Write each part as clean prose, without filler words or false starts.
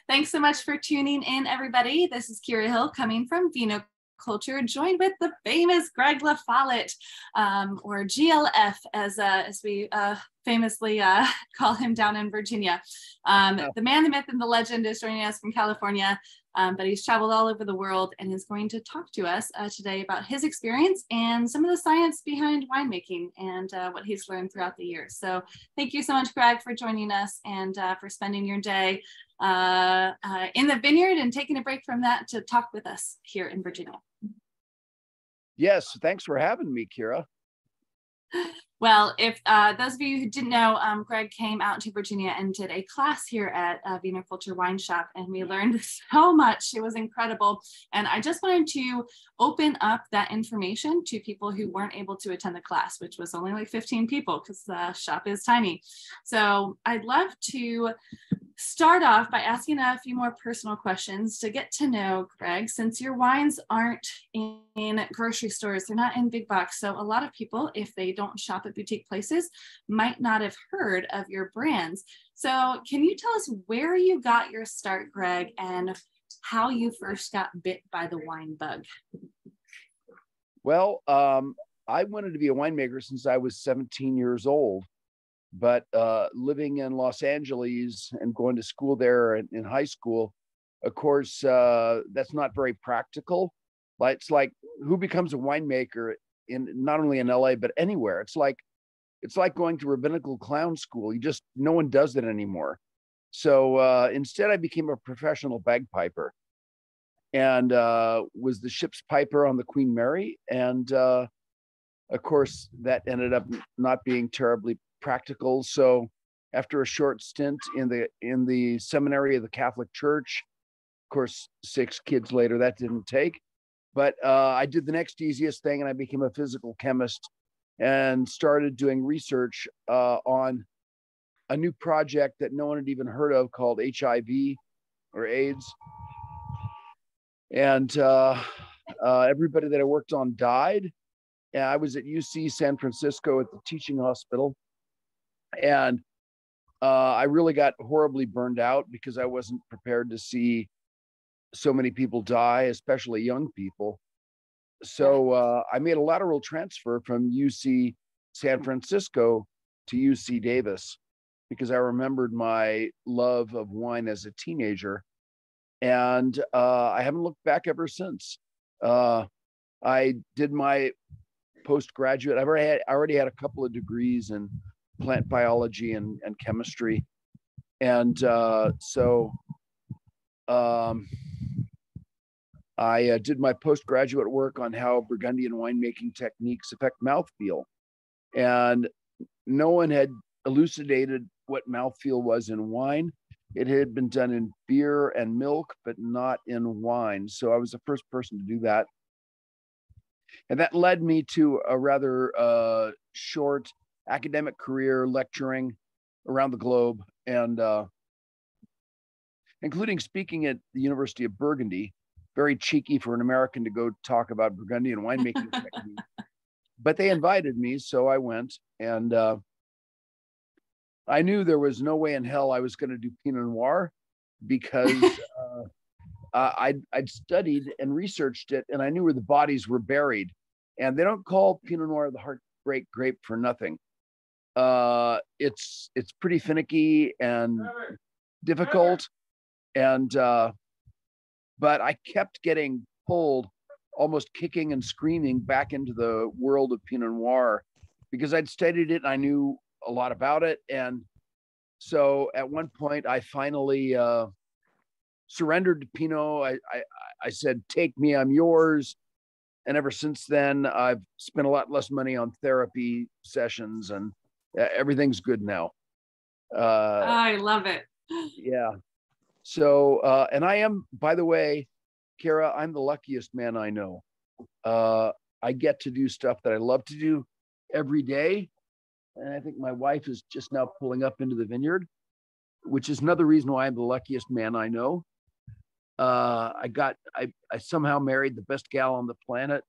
Thanks so much for tuning in, everybody. This is Kira Hill coming from Vino Culture, joined with the famous Greg Follette, or GLF, as we famously call him down in Virginia. The man, the myth, and the legend is joining us from California, but he's traveled all over the world and is going to talk to us today about his experience and some of the science behind winemaking and what he's learned throughout the years. So thank you so much, Greg, for joining us and for spending your day in the vineyard and taking a break from that to talk with us here in Virginia. Yes, thanks for having me, Kira. Well, if those of you who didn't know, Greg came out to Virginia and did a class here at Vino Culture Wine Shop, and we learned so much. It was incredible. And I just wanted to open up that information to people who weren't able to attend the class, which was only like 15 people because the shop is tiny. So I'd love to start off by asking a few more personal questions to get to know Greg, since your wines aren't in grocery stores, they're not in big box. So a lot of people, if they don't shop at boutique places, might not have heard of your brands. So can you tell us where you got your start, Greg, and how you first got bit by the wine bug? Well, I wanted to be a winemaker since I was 17 years old. But living in Los Angeles and going to school there in high school, of course, that's not very practical. It's like, who becomes a winemaker not only in LA, but anywhere? It's like going to rabbinical clown school. No one does it anymore. So instead, I became a professional bagpiper and was the ship's piper on the Queen Mary. And of course, that ended up not being terribly practical. So after a short stint in the seminary of the Catholic Church, of course, 6 kids later, that didn't take. But I did the next easiest thing, and I became a physical chemist and started doing research on a new project that no one had even heard of called HIV or AIDS. And everybody that I worked on died. And I was at UC San Francisco at the teaching hospital. And I really got horribly burned out because I wasn't prepared to see so many people die, especially young people. So I made a lateral transfer from UC San Francisco to UC Davis because I remembered my love of wine as a teenager. And I haven't looked back ever since. I did my postgraduate. I already had a couple of degrees in plant biology and chemistry. And so I did my postgraduate work on how Burgundian winemaking techniques affect mouthfeel. And no one had elucidated what mouthfeel was in wine. It had been done in beer and milk, but not in wine. So I was the first person to do that. And that led me to a rather short academic career lecturing around the globe, and including speaking at the University of Burgundy. Very cheeky for an American to go talk about Burgundian winemaking technique. But they invited me, so I went, and I knew there was no way in hell I was going to do Pinot Noir because I'd studied and researched it, and I knew where the bodies were buried. And they don't call Pinot Noir the heartbreak grape for nothing. It's pretty finicky and difficult, and but I kept getting pulled, almost kicking and screaming, back into the world of Pinot Noir because I'd studied it and I knew a lot about it. And so at one point I finally surrendered to Pinot. I said, "Take me, I'm yours." And ever since then, I've spent a lot less money on therapy sessions, and everything's good now. I love it. Yeah. So, and I am, by the way, Kara, I'm the luckiest man I know. I get to do stuff that I love to do every day. And I think my wife is just now pulling up into the vineyard, which is another reason why I'm the luckiest man I know. I somehow married the best gal on the planet,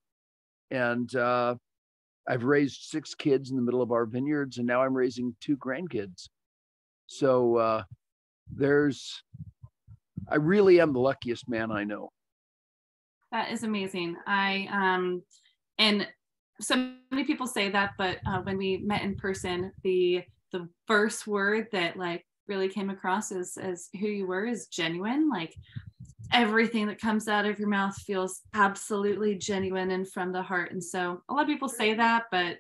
and I've raised 6 kids in the middle of our vineyards, and now I'm raising 2 grandkids. So there's I really am the luckiest man I know. That is amazing. And so many people say that, but when we met in person, the first word that like really came across as who you were is genuine. Like everything that comes out of your mouth feels absolutely genuine and from the heart. And so a lot of people say that, but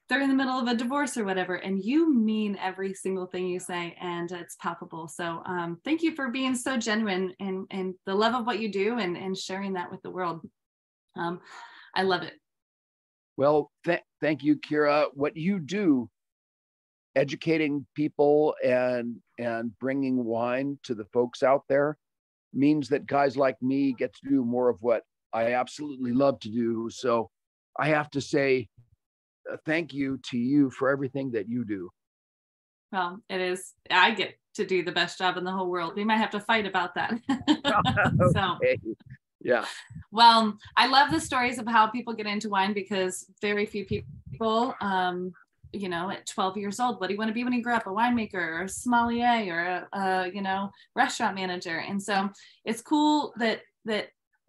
they're in the middle of a divorce or whatever, and you mean every single thing you say, and it's palpable. So thank you for being so genuine and the love of what you do and sharing that with the world. I love it. Well, thank you, Kira. What you do, educating people and bringing wine to the folks out there, means that guys like me get to do more of what I absolutely love to do. So I have to say thank you to you for everything that you do. Well, it is. I get to do the best job in the whole world. We might have to fight about that. So, okay. Yeah. Well, I love the stories of how people get into wine, because very few people, you know, at 12 years old, what do you want to be when you grow up? A winemaker or a sommelier or a you know, restaurant manager. And so it's cool that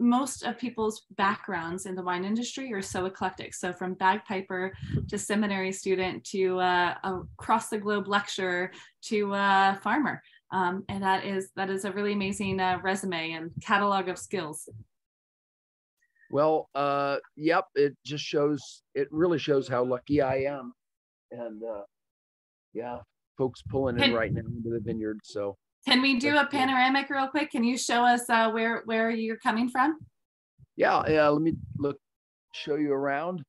most of people's backgrounds in the wine industry are so eclectic. So from bagpiper to seminary student to across the globe lecturer to farmer. And that is a really amazing resume and catalog of skills. Well, yep, it really shows how lucky I am. And yeah, folks pulling in right now into the vineyard. So can we do a panoramic real quick? Can you show us where you're coming from? Yeah, let me show you around.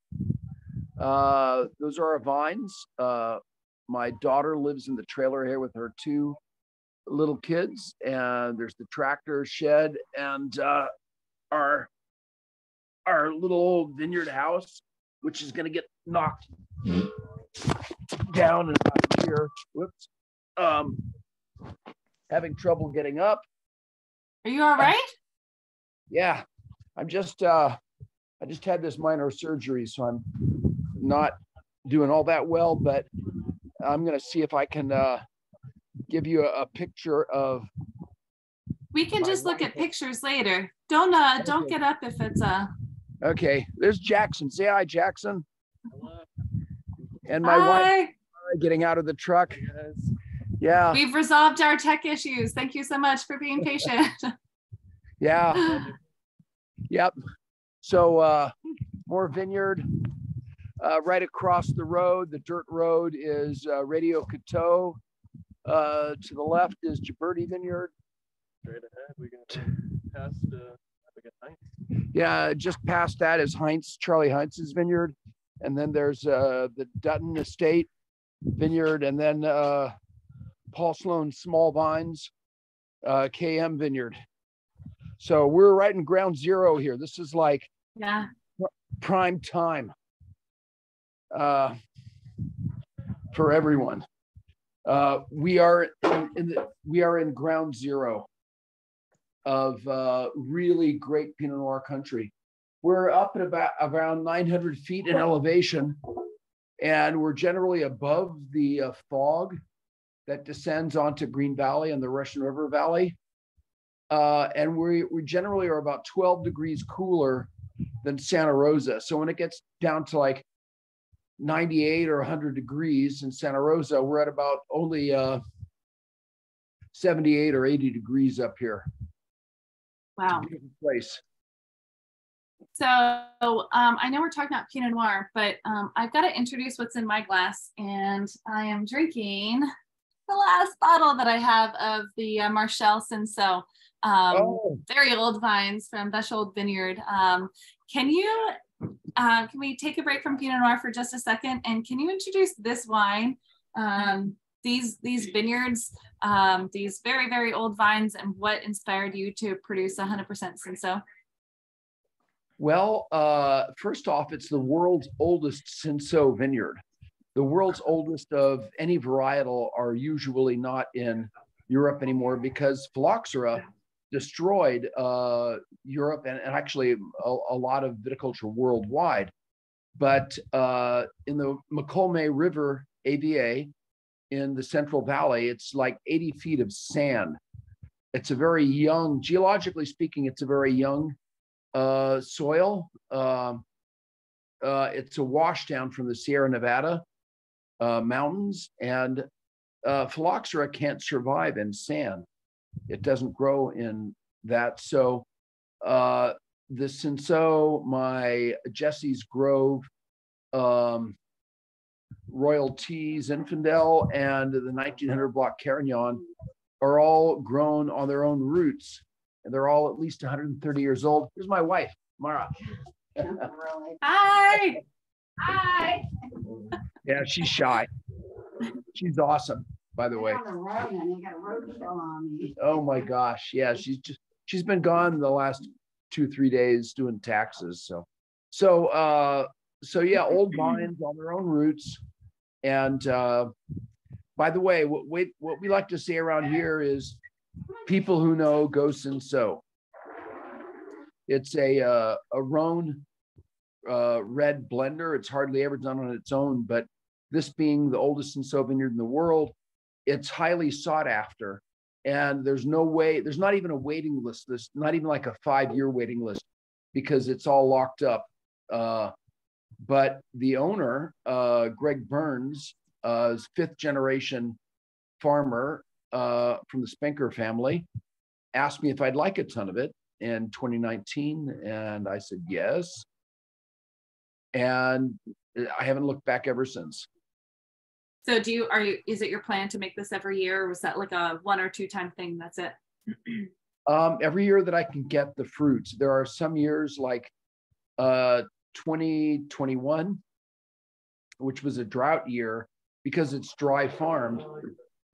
Those are our vines. My daughter lives in the trailer here with her 2 little kids, and there's the tractor shed and our little old vineyard house, which is going to get knocked down and out of here. Whoops. Having trouble getting up. Are you all right? Yeah, I'm just I just had this minor surgery, so I'm not doing all that well, but I'm gonna see if I can give you a picture of. We can just look at pictures later. Don't get up if it's Okay, there's Jackson. Say hi, Jackson. Hello. And my wife getting out of the truck. Yeah. We've resolved our tech issues. Thank you so much for being patient. Yeah. Yep. So more vineyard. Right across the road, the dirt road, is Radio Coteau. To the left is Gibberti Vineyard. Straight ahead, we got past we got Heinz. Yeah, just past that is Charlie Heinz's vineyard. And then there's the Dutton Estate Vineyard, and then Paul Sloan Small Vines KM Vineyard. So we're right in ground zero here. This is like prime time for everyone. We are in ground zero of really great Pinot Noir country. We're up at around 900 feet in elevation, and we're generally above the fog that descends onto Green Valley and the Russian River Valley. And we generally are about 12 degrees cooler than Santa Rosa. So when it gets down to like 98 or 100 degrees in Santa Rosa, we're at about only 78 or 80 degrees up here. Wow. It's a beautiful place. So I know we're talking about Pinot Noir, but I've got to introduce what's in my glass, and I am drinking the last bottle that I have of the Marchelle Cinsaut, very old vines from Bechthold Vineyard. Can we take a break from Pinot Noir for just a second, and can you introduce this wine, these vineyards, these very, very old vines, and what inspired you to produce 100% Cinsaut? Well, first off, it's the world's oldest Cinsaut vineyard. The world's oldest of any varietal are usually not in Europe anymore because phylloxera destroyed Europe and actually a lot of viticulture worldwide. But in the Mokelumne River AVA in the Central Valley, it's like 80 feet of sand. it's a very young, geologically speaking, it's a very young soil. It's a washdown from the Sierra Nevada mountains, and phylloxera can't survive in sand. It doesn't grow in that. So the Cinsaut, my Jesse's Grove, Royal Teas, Infidel, and the 1900 block Carignan are all grown on their own roots, and they're all at least 130 years old. Here's my wife, Mara. Hi. Hi. Yeah, she's shy. She's awesome, by the way. Oh my gosh, yeah, she's been gone the last 2-3 days doing taxes. So yeah, old vines on their own roots. And by the way, what we like to say around here is, people who know go Cinsaut. It's a Rhone red blender. It's hardly ever done on its own, but this being the oldest Cinsaut vineyard in the world, it's highly sought after. And there's not even a waiting list. There's not even like a 5-year waiting list, because it's all locked up. But the owner, Greg Burns, is 5th generation farmer from the Spenker family, asked me if I'd like a ton of it in 2019, and I said yes. And I haven't looked back ever since. So is it your plan to make this every year, or was that like a 1 or 2 time thing? That's it? Every year that I can get the fruits. There are some years like 2021, which was a drought year, because it's dry farmed.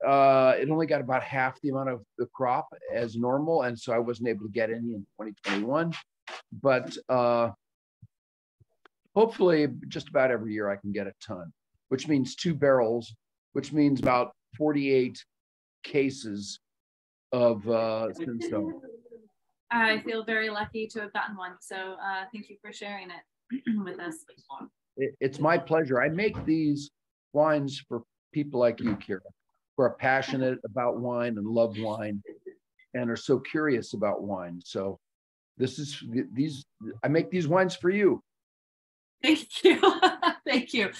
It only got about half the amount of the crop as normal, and so I wasn't able to get any in 2021. But hopefully just about every year I can get a ton, which means 2 barrels, which means about 48 cases of Cinsaut. I feel very lucky to have gotten one. So thank you for sharing it with us. It's my pleasure. I make these wines for people like you, Kira, who are passionate about wine and love wine and are so curious about wine. So I make these wines for you. Thank you. Thank you.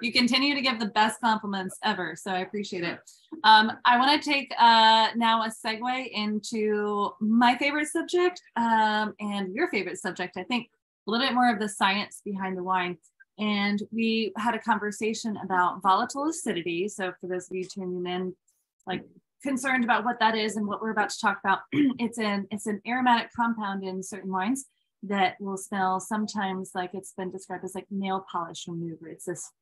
You continue to give the best compliments ever, so I appreciate it. I want to take now a segue into my favorite subject and your favorite subject, I think, a little bit more of the science behind the wine. And we had a conversation about volatile acidity. So for those of you tuning in, like concerned about what that is and what we're about to talk about, it's an aromatic compound in certain wines that will smell sometimes like it's been described as like nail polish remover. It's this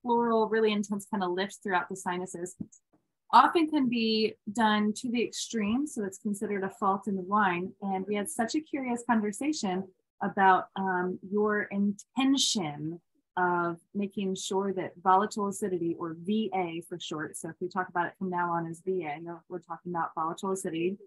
floral, really intense kind of lift throughout the sinuses. Often can be done to the extreme, so it's considered a fault in the wine. And we had such a curious conversation about your intention of making sure that volatile acidity, or VA for short, so if we talk about it from now on as VA, we're talking about volatile acidity,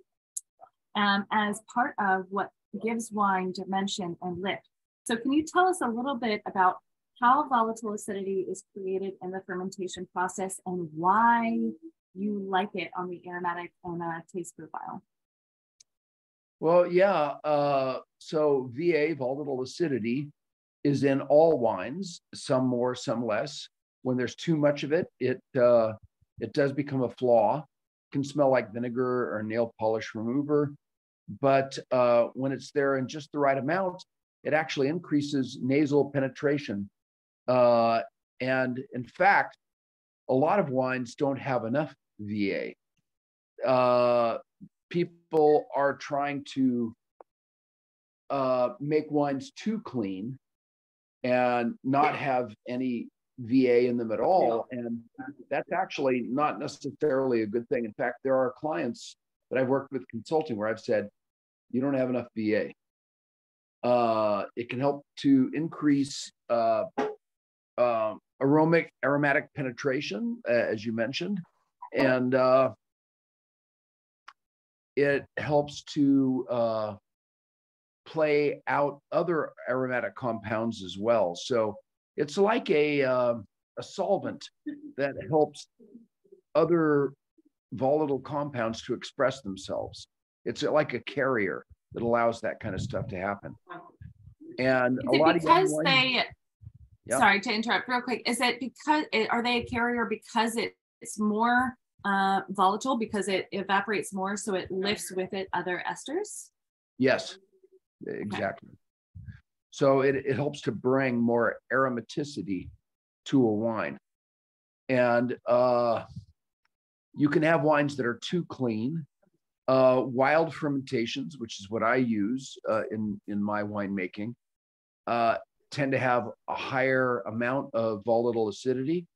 as part of what gives wine dimension and lift. So can you tell us a little bit about how volatile acidity is created in the fermentation process and why you like it on the aromatic and taste profile? Well, yeah. So VA, volatile acidity, is in all wines, some more, some less. When there's too much of it, it does become a flaw. It can smell like vinegar or nail polish remover. But when it's there in just the right amount, it actually increases nasal penetration. And in fact, a lot of wines don't have enough VA. People are trying to make wines too clean and not have any VA in them at all. And that's actually not necessarily a good thing. In fact, there are clients that I've worked with consulting where I've said, you don't have enough VA. It can help to increase aromatic penetration, as you mentioned, and it helps to play out other aromatic compounds as well. So it's like a solvent that helps other volatile compounds to express themselves. It's like a carrier that allows that kind of stuff to happen. And Is a it lot because of they, yeah. sorry to interrupt real quick, is it because, are they a carrier because it's more volatile, because it evaporates more, so it lifts with it other esters? Yes, exactly. Okay. So it helps to bring more aromaticity to a wine. And you can have wines that are too clean. Wild fermentations, which is what I use in my winemaking, tend to have a higher amount of volatile acidity,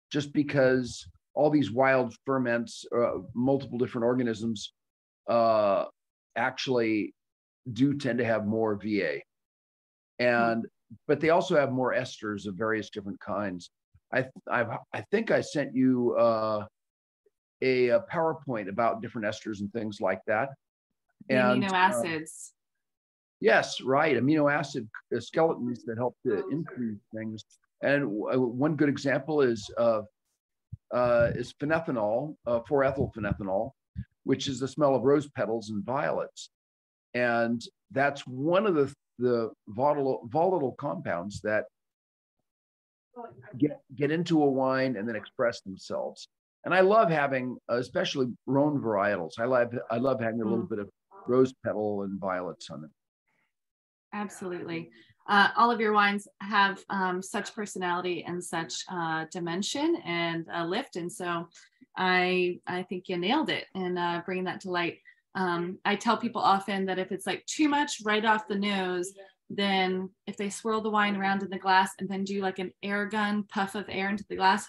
just because all these wild ferments, multiple different organisms, actually do tend to have more VA. And but they also have more esters of various different kinds. I think I sent you a PowerPoint about different esters and things like that. The amino acids. Yes, right. Amino acid skeletons that help to increase things. And one good example is phenethanol, 4-ethylphenethanol, which is the smell of rose petals and violets. And that's one of the volatile compounds that get into a wine and then express themselves. And I love having, especially Rhone varietals. I love having a little bit of rose petal and violets on it. Absolutely. All of your wines have such personality and such dimension and lift. And so I think you nailed it in bringing that to light. I tell people often that if it's like too much right off the nose, then if they swirl the wine around in the glass and then do like an air gun puff of air into the glass,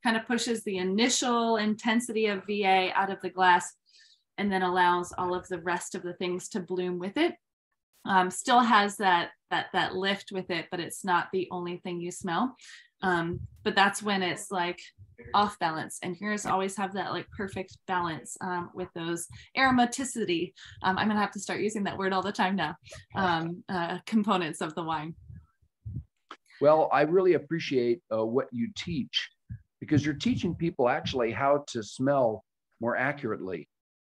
kind of pushes the initial intensity of VA out of the glass and then allows all of the rest of the things to bloom with it. Still has that lift with it, but it's not the only thing you smell. But that's when it's like off balance, and yours always have that like perfect balance with those aromaticity. I'm gonna have to start using that word all the time now. Components of the wine. Well, I really appreciate what you teach, because you're teaching people actually how to smell more accurately.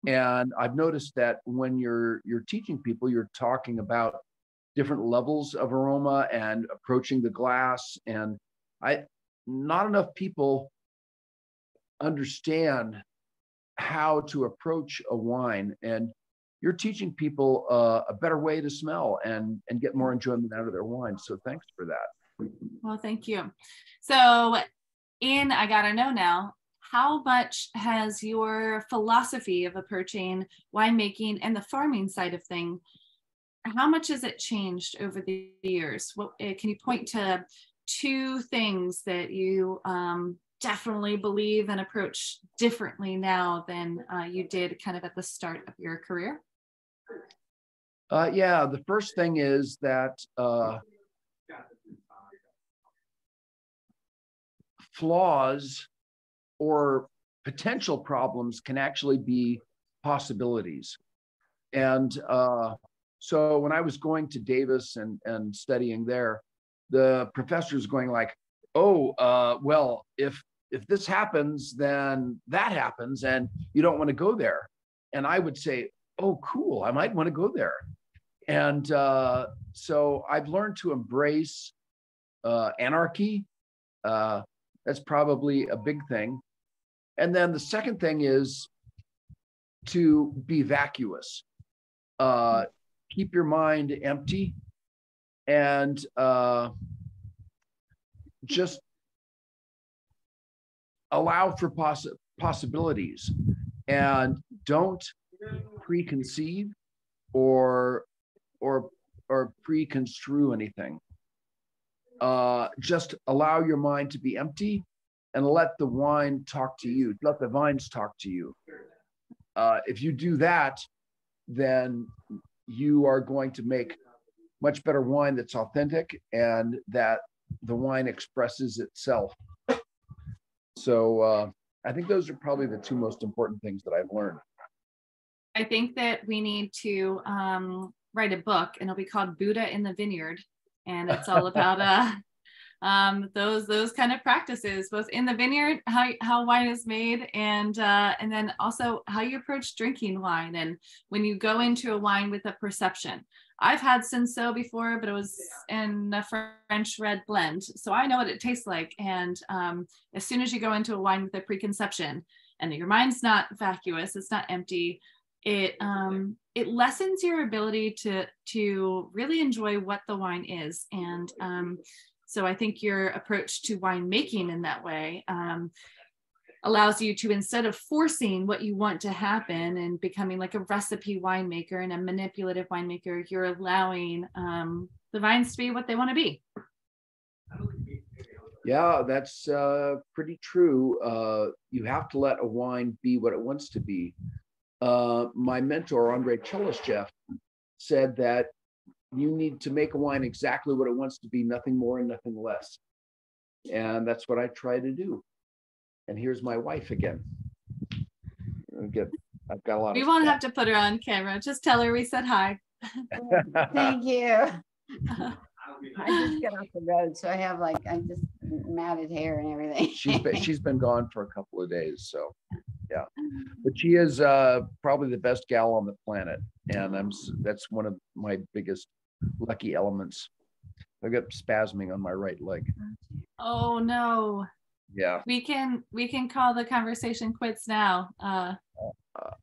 And I've noticed that when you're teaching people, you're talking about different levels of aroma and approaching the glass. And not enough people understand how to approach a wine. And you're teaching people a better way to smell and get more enjoyment out of their wine. So thanks for that. Well, thank you. So I gotta know now, how much has your philosophy of approaching winemaking and the farming side of things, how much has it changed over the years? What can you point to 2 things that you definitely believe and approach differently now than you did kind of at the start of your career? Yeah, the first thing is that flaws or potential problems can actually be possibilities. And so when I was going to Davis and studying there, the professor's going like, oh, well, if this happens, then that happens, and you don't want to go there. And I would say, oh, cool, I might want to go there. And so I've learned to embrace anarchy. That's probably a big thing. And then the second thing is to be vacuous. Keep your mind empty and just allow for possibilities, and don't preconceive or preconstrue anything. Just allow your mind to be empty and let the wine talk to you. Let the vines talk to you. If you do that, then you are going to make much better wine that's authentic and that the wine expresses itself. So I think those are probably the 2 most important things that I've learned. I think that we need to write a book, and it'll be called Buddha in the Vineyard. And it's all about those kind of practices, both in the vineyard, how wine is made, and then also how you approach drinking wine. And when you go into a wine with a perception, I've had Cinsaut before, but it was in a French red blend, so I know what it tastes like. And as soon as you go into a wine with a preconception, and your mind's not vacuous, it's not empty, it lessens your ability to really enjoy what the wine is. And so I think your approach to winemaking in that way allows you to, instead of forcing what you want to happen and becoming like a recipe winemaker and a manipulative winemaker, you're allowing the vines to be what they want to be. Yeah, that's pretty true. You have to let a wine be what it wants to be. My mentor, Andre Chelishchev, said that you need to make a wine exactly what it wants to be, nothing more and nothing less. And that's what I try to do. And here's my wife again. I've got a lot We of won't stuff. have to put her on camera. Just tell her we said hi. Thank you. I just got off the road, so I'm just matted hair and everything. She's been gone for a couple of days, so yeah. But she is probably the best gal on the planet, and that's one of my biggest lucky elements. I got spasming on my right leg. Oh no. Yeah. We can call the conversation quits now.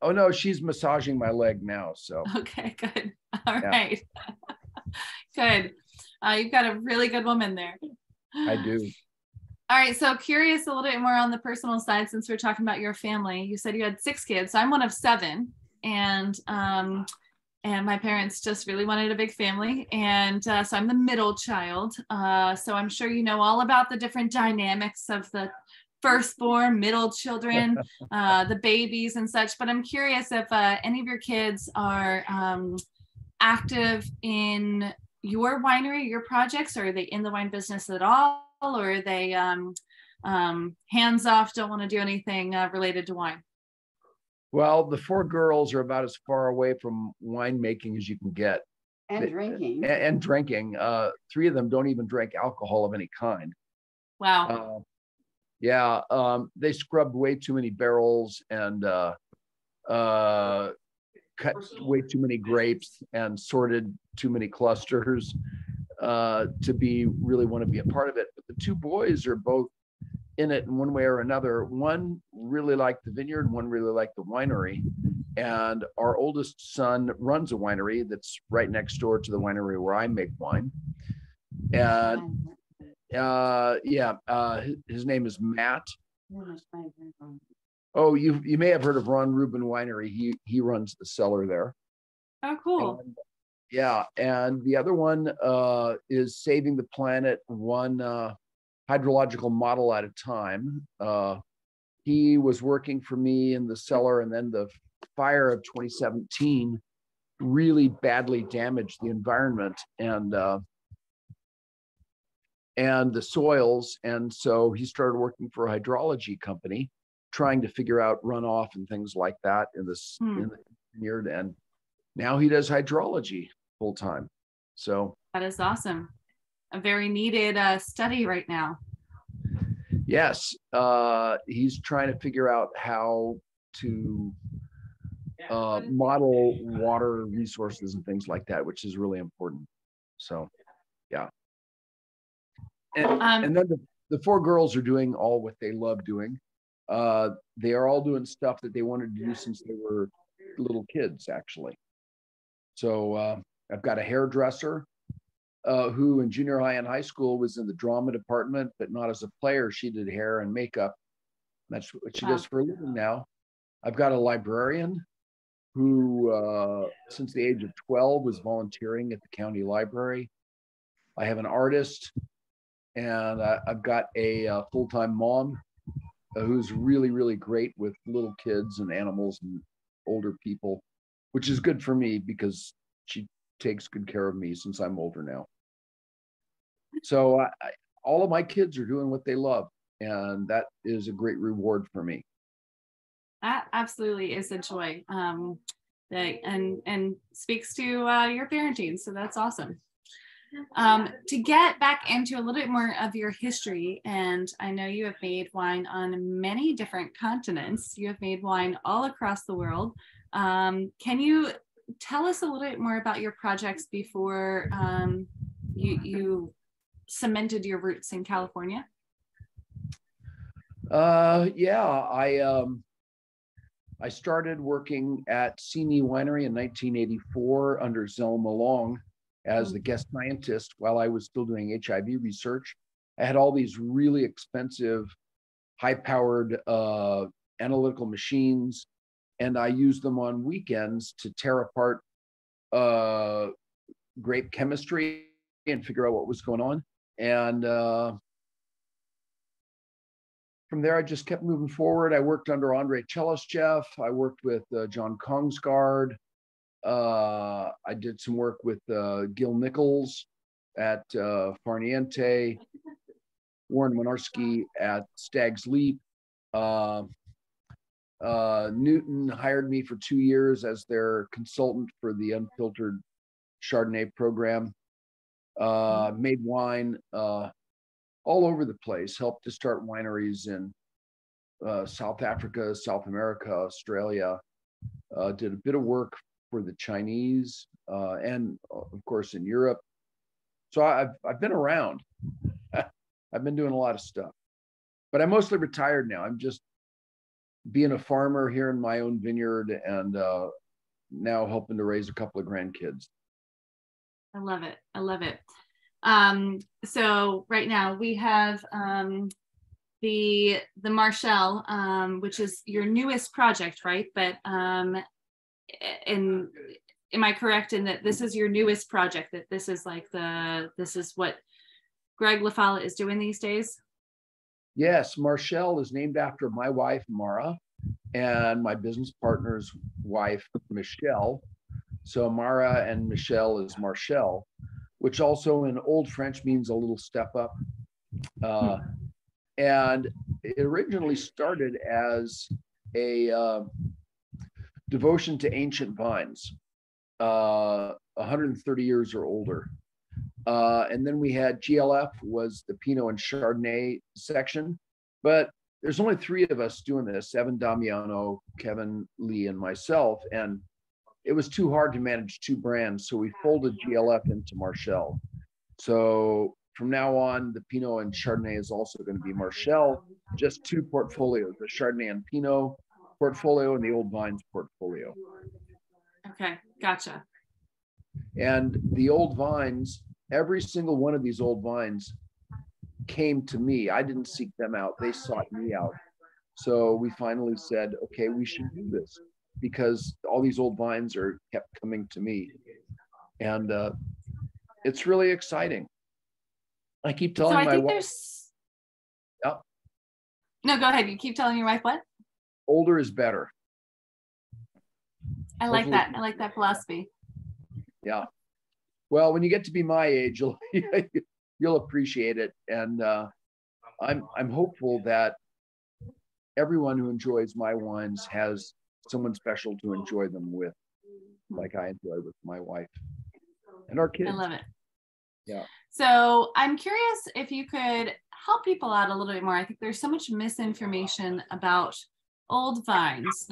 Oh no, she's massaging my leg now. So Okay, good. All right. Good. You've got a really good woman there. I do. All right. So curious a little bit more on the personal side, since we're talking about your family. You said you had 6 kids. I'm one of 7, and my parents just really wanted a big family. And so I'm the middle child. So I'm sure you know all about the different dynamics of the firstborn, middle children, the babies and such. But I'm curious if any of your kids are active in your winery, your projects, or are they in the wine business at all? Or are they hands off, don't want to do anything related to wine? Well, the 4 girls are about as far away from winemaking as you can get. And drinking. And drinking. 3 of them don't even drink alcohol of any kind. Wow. Yeah, they scrubbed way too many barrels and cut way too many grapes and sorted too many clusters to really want to be a part of it. But the 2 boys are both in it in one way or another. One really liked the vineyard, one really liked the winery. And our oldest son runs a winery that's right next door to the winery where I make wine. And his name is Matt. Oh, you may have heard of Ron Rubin Winery. He runs the cellar there. Oh, cool. And, yeah, and the other one is saving the planet one hydrological model at a time. He was working for me in the cellar, and then the fire of 2017 really badly damaged the environment and the soils. And so he started working for a hydrology company, trying to figure out runoff and things like that in the vineyard. And now he does hydrology full time. So that is awesome. A very needed study right now. Yes, he's trying to figure out how to model water resources and things like that, which is really important. So, yeah. And then the 4 girls are doing all what they love doing. They are all doing stuff that they wanted to do since they were little kids, actually. So I've got a hairdresser who in junior high and high school was in the drama department, but not as a player. She did hair and makeup. That's what she does for a living now. I've got a librarian who, since the age of 12, was volunteering at the county library. I have an artist, and I've got a full-time mom who's really, really great with little kids and animals and older people, which is good for me because she takes good care of me since I'm older now. So all of my kids are doing what they love, and that is a great reward for me. That absolutely is a joy, and speaks to your parenting. So that's awesome. To get back into a little bit more of your history, and I know you have made wine on many different continents. You have made wine all across the world. Can you tell us a little bit more about your projects before you cemented your roots in California? Yeah, I started working at Sini Winery in 1984 under Zell Malong as the guest scientist while I was still doing HIV research. I had all these really expensive, high-powered analytical machines, and I used them on weekends to tear apart grape chemistry and figure out what was going on. And from there, I just kept moving forward. I worked under Andre Chelistchev. I worked with John Kongsgaard. I did some work with Gil Nichols at Farniente, Warren Winarski at Stag's Leap. Newton hired me for 2 years as their consultant for the unfiltered Chardonnay program. Made wine all over the place, helped to start wineries in South Africa, South America, Australia. Did a bit of work for the Chinese and of course in Europe. So I've been around. I've been doing a lot of stuff, but I'm mostly retired now. I'm just being a farmer here in my own vineyard and now helping to raise a couple of grandkids. I love it. I love it. So right now we have the Marchelle, which is your newest project, right? But am I correct in that this is your newest project? That this is like this is what Greg LaFollette is doing these days? Yes, Marchelle is named after my wife Mara and my business partner's wife Michelle. So Mara and Michelle is Marchelle, which also in Old French means a little step up. And it originally started as a devotion to ancient vines, 130 years or older. And then we had GLF was the Pinot and Chardonnay section, but there's only 3 of us doing this, Evan Damiano, Kevin Lee, and myself. And it was too hard to manage 2 brands. So we folded GLF into Marchelle. So from now on, the Pinot and Chardonnay is also going to be Marchelle, just 2 portfolios, the Chardonnay and Pinot portfolio and the Old Vines portfolio. Okay, gotcha. And the Old Vines, every single one of these Old Vines came to me. I didn't seek them out. They sought me out. So we finally said, okay, we should do this because all these Old Vines are kept coming to me. And it's really exciting. I keep telling my wife. Yeah. No, go ahead. You keep telling your wife what? Older is better. I like that. I like that philosophy. Yeah. Well, when you get to be my age, you'll appreciate it. And I'm hopeful that everyone who enjoys my wines has someone special to enjoy them with, like I enjoy with my wife and our kids. I love it. Yeah. So I'm curious if you could help people out a little bit more. I think there's so much misinformation about old vines.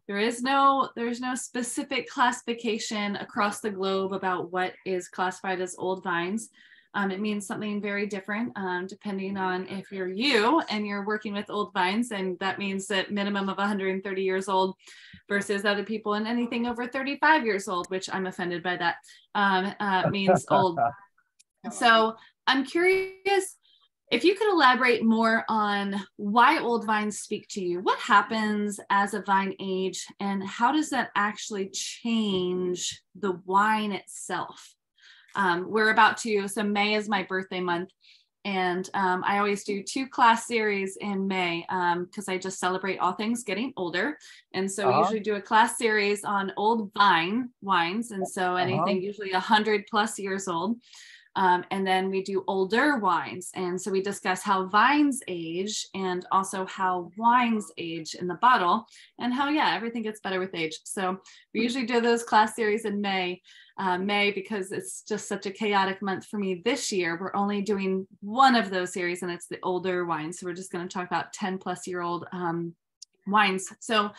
There's no specific classification across the globe about what is classified as old vines. It means something very different depending on if you're you and you're working with old vines, and that means that minimum of 130 years old versus other people and anything over 35 years old, which I'm offended by that, means old. So I'm curious if you could elaborate more on why old vines speak to you. What happens as a vine age and how does that actually change the wine itself? We're about to, so May is my birthday month, and I always do 2 class series in May because I just celebrate all things getting older. And so we usually do a class series on old vine wines. And so anything usually 100+ years old. And then we do older wines. And so we discuss how vines age and also how wines age in the bottle and how, yeah, everything gets better with age. So we usually do those class series in May, because it's just such a chaotic month for me this year. We're only doing one of those series and it's the older wines. So we're just going to talk about 10+ year old wines. So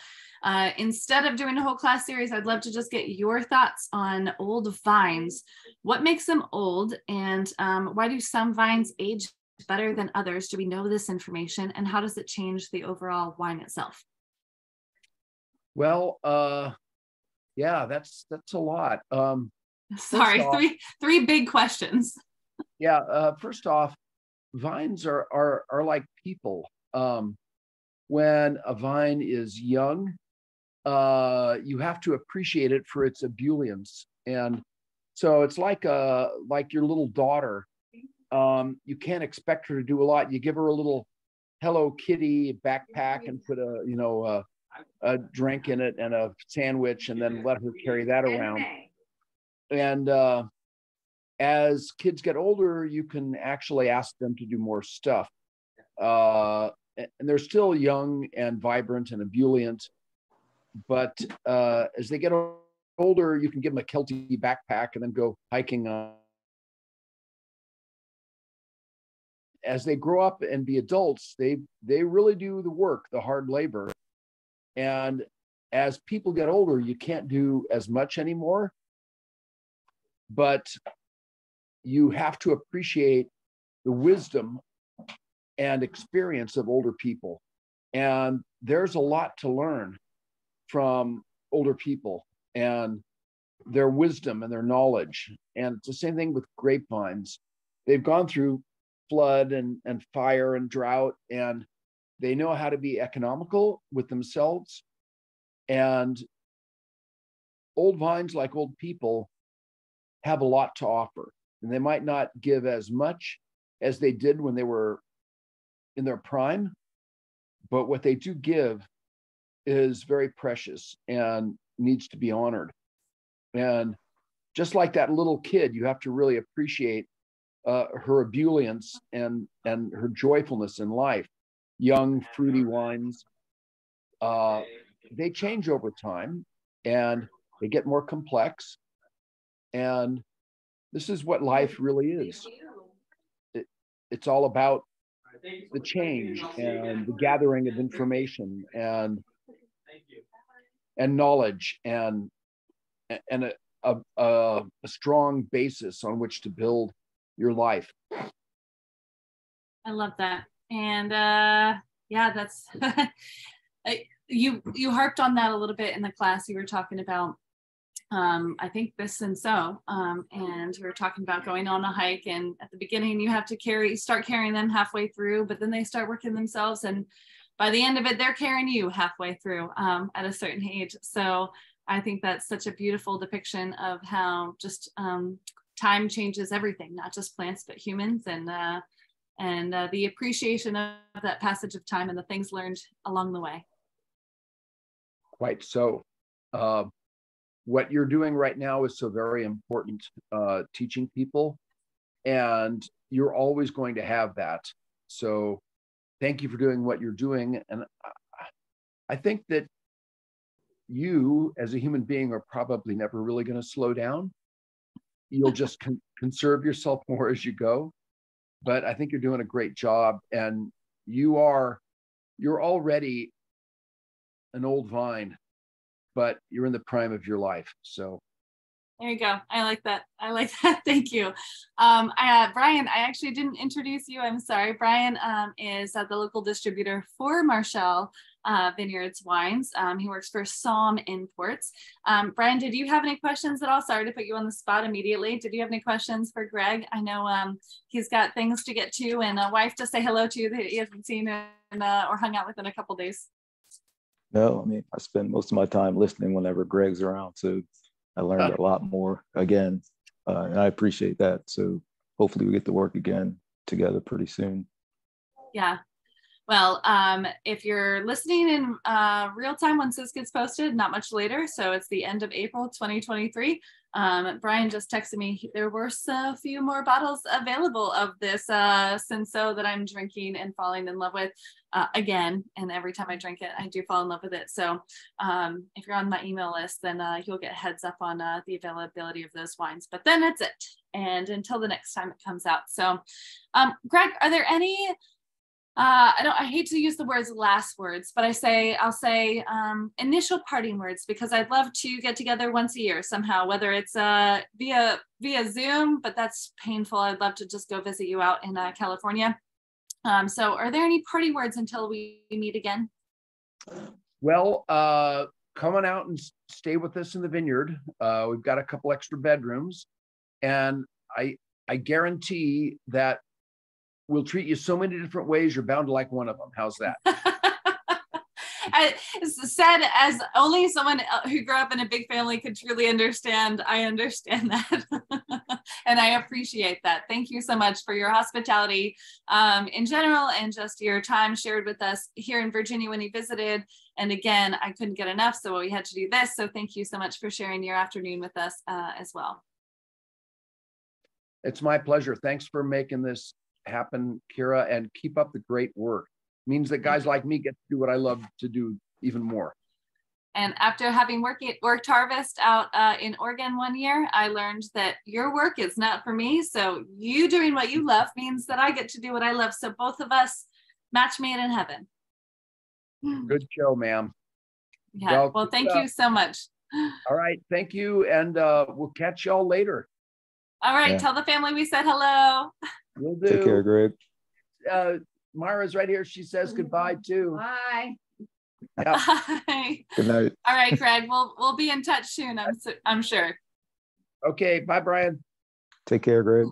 instead of doing a whole class series, I'd love to just get your thoughts on old vines. What makes them old, and why do some vines age better than others? Do we know this information, and how does it change the overall wine itself? Well, yeah, that's a lot. Sorry, off, three big questions. Yeah, first off, vines are like people. When a vine is young, you have to appreciate it for its ebullience. And so it's like your little daughter. You can't expect her to do a lot. You give her a little Hello Kitty backpack and put a drink in it and a sandwich, and then let her carry that around. And as kids get older, you can actually ask them to do more stuff. And they're still young and vibrant and ebullient, but as they get older, you can give them a Kelty backpack and then go hiking on. As they grow up and be adults, they really do the work, the hard labor. And as people get older, you can't do as much anymore, but you have to appreciate the wisdom and experience of older people. And there's a lot to learn from older people and their wisdom and their knowledge. And it's the same thing with grapevines. They've gone through flood and fire and drought, and they know how to be economical with themselves. And old vines, like old people, have a lot to offer. And they might not give as much as they did when they were in their prime, but what they do give is very precious and needs to be honored. And just like that little kid, you have to really appreciate her ebullience and her joyfulness in life. Young, fruity wines, they change over time and they get more complex. And this is what life really is. It's all about the change and the gathering of information and knowledge and a strong basis on which to build your life. I love that. And yeah, that's you harped on that a little bit in the class. You were talking about I think this Cinsaut, and we were talking about going on a hike, and at the beginning you have to start carrying them halfway through, but then they start working themselves, and by the end of it they're carrying you halfway through at a certain age. So I think that's such a beautiful depiction of how just time changes everything, not just plants but humans, and the appreciation of that passage of time and the things learned along the way. Quite so. What you're doing right now is so very important, teaching people, and you're always going to have that. So thank you for doing what you're doing. And I think that you as a human being are probably never really going to slow down. You'll just conserve yourself more as you go. But I think you're doing a great job, and you're already an old vine, but you're in the prime of your life. So there you go. I like that. Thank you. Brian, I actually didn't introduce you. I'm sorry. Brian is the local distributor for Marchelle Vineyards Wines. He works for Somm Imports. Brian, did you have any questions at all? Sorry to put you on the spot immediately. Did you have any questions for Greg? I know he's got things to get to and a wife to say hello to that he hasn't seen or hung out with in a couple days. No, I mean, I spend most of my time listening whenever Greg's around, so I learned a lot more again, and I appreciate that. So hopefully we get to work again together pretty soon. Yeah. Well, if you're listening in real time once this gets posted, not much later, so it's the end of April 2023, Brian just texted me, there were a few more bottles available of this Cinsaut that I'm drinking and falling in love with again. And every time I drink it, I do fall in love with it. So if you're on my email list, then you'll get heads up on the availability of those wines. But then that's it. And until the next time it comes out. So Greg, are there any I hate to use the words last words, but I'll say initial parting words, because I'd love to get together once a year somehow, whether it's via Zoom, but that's painful. I'd love to just go visit you out in California. So are there any parting words until we meet again? Well, come on out and stay with us in the vineyard. We've got a couple extra bedrooms, and I guarantee that we'll treat you so many different ways, you're bound to like one of them. How's that? Said as only someone who grew up in a big family could truly understand. I understand that. And I appreciate that. Thank you so much for your hospitality in general, and just your time shared with us here in Virginia when you visited. And again, I couldn't get enough, so we had to do this. So thank you so much for sharing your afternoon with us as well. It's my pleasure. Thanks for making this happen, Kira, and keep up the great work. It means that guys like me get to do what I love to do even more. And after having worked harvest out in Oregon one year, I learned that your work is not for me. So you doing what you love means that I get to do what I love. So both of us, match made in heaven. Good show, ma'am. Yeah. Well, thank you so much. All right. Thank you. And we'll catch y'all later. All right. Yeah. Tell the family we said hello. Will do. Take care, Greg. Myra's right here. She says goodbye too. Bye. Yep. Bye. Good night. All right, Greg. We'll be in touch soon. I'm sure. Okay. Bye, Brian. Take care, Greg.